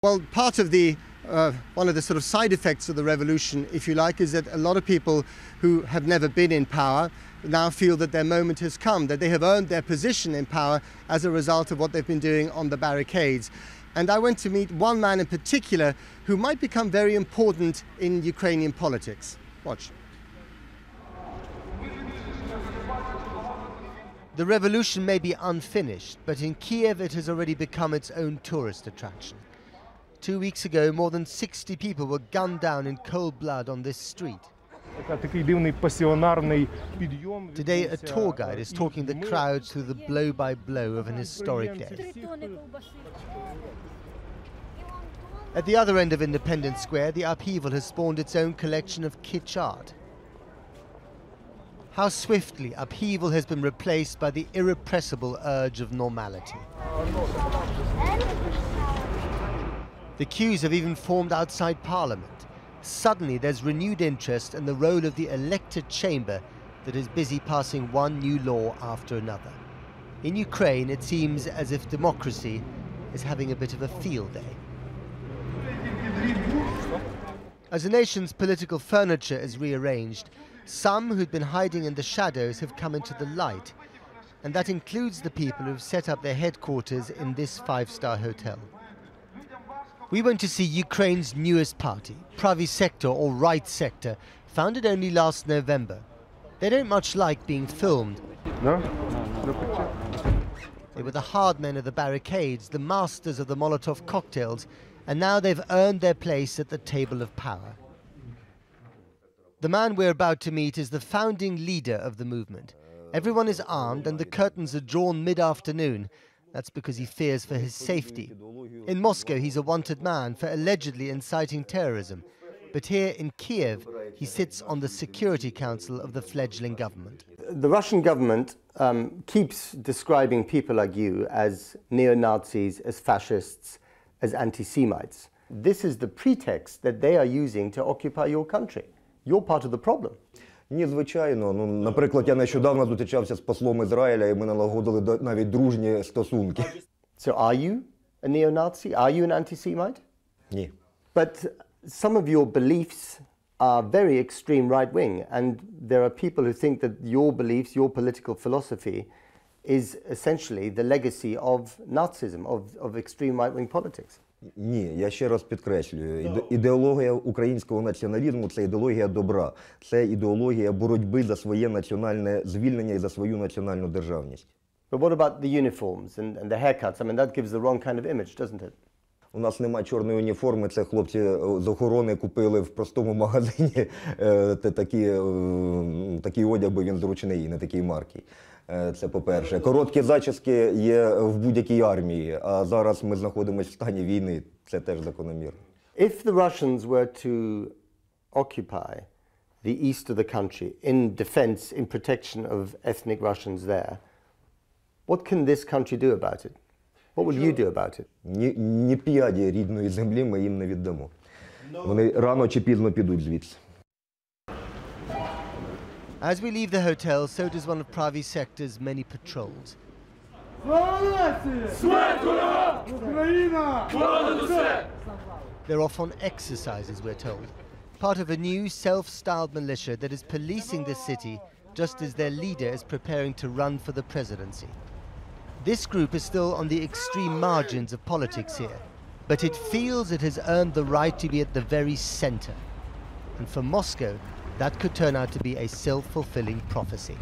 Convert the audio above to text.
Well, part of one of the sort of side effects of the revolution, if you like, is that a lot of people who have never been in power now feel that their moment has come, that they have earned their position in power as a result of what they've been doing on the barricades. And I went to meet one man in particular who might become very important in Ukrainian politics. Watch. The revolution may be unfinished, but in Kiev it has already become its own tourist attraction. 2 weeks ago, more than 60 people were gunned down in cold blood on this street. Today, a tour guide is talking the crowds through the blow-by-blow of an historic day. At the other end of Independence Square, the upheaval has spawned its own collection of kitsch art. How swiftly upheaval has been replaced by the irrepressible urge of normality. The queues have even formed outside Parliament. Suddenly there's renewed interest in the role of the elected chamber that is busy passing one new law after another. In Ukraine, it seems as if democracy is having a bit of a field day. As the nation's political furniture is rearranged, some who'd been hiding in the shadows have come into the light, and that includes the people who've set up their headquarters in this five-star hotel. We went to see Ukraine's newest party, Pravy Sektor, or Right Sector, founded only last November. They don't much like being filmed. No picture. They were the hard men of the barricades, the masters of the Molotov cocktails, and now they've earned their place at the table of power. The man we're about to meet is the founding leader of the movement. Everyone is armed and the curtains are drawn mid-afternoon. That's because he fears for his safety. In Moscow, he's a wanted man for allegedly inciting terrorism. But here in Kiev, he sits on the Security Council of the fledgling government. The Russian government keeps describing people like you as neo-Nazis, as fascists, as anti-Semites. This is the pretext that they are using to occupy your country. You're part of the problem. Ні, звичайно. Наприклад, я нещодавно зустрічався з послом Ізраїля, і ми налагодили навіть дружні стосунки. So are you a neo-Nazi? Are you an anti-Semite? Ні. But some of your beliefs are very extreme right-wing, and there are people who think that your beliefs, your political philosophy, is essentially the legacy of Nazism, of extreme right-wing politics. Ні, я ще раз підкреслюю, ідеологія українського націоналізму – це ідеологія добра, це ідеологія боротьби за своє національне звільнення і за свою національну державність. But what about the uniforms and the haircuts? I mean, that gives the wrong kind of image, doesn't it? У нас немає чорної уніформи, це хлопці з охорони купили в простому магазині, такий одяг, бо він зручний, не такий марки. Це по-перше. Короткі зачіски є в будь-якій армії, а зараз ми знаходимося в стані війни, це теж закономірно. If the Russians were to occupy the east of the country in defense, in protection of ethnic Russians there, what can this country do about it? What will you do about it? Ні п'яді рідної землі ми їм не віддамо. Вони рано чи пізно підуть звідси. As we leave the hotel, so does one of Pravy Sektor's many patrols. They're off on exercises, we're told. Part of a new self-styled militia that is policing the city just as their leader is preparing to run for the presidency. This group is still on the extreme margins of politics here, but it feels it has earned the right to be at the very center. And for Moscow, that could turn out to be a self-fulfilling prophecy.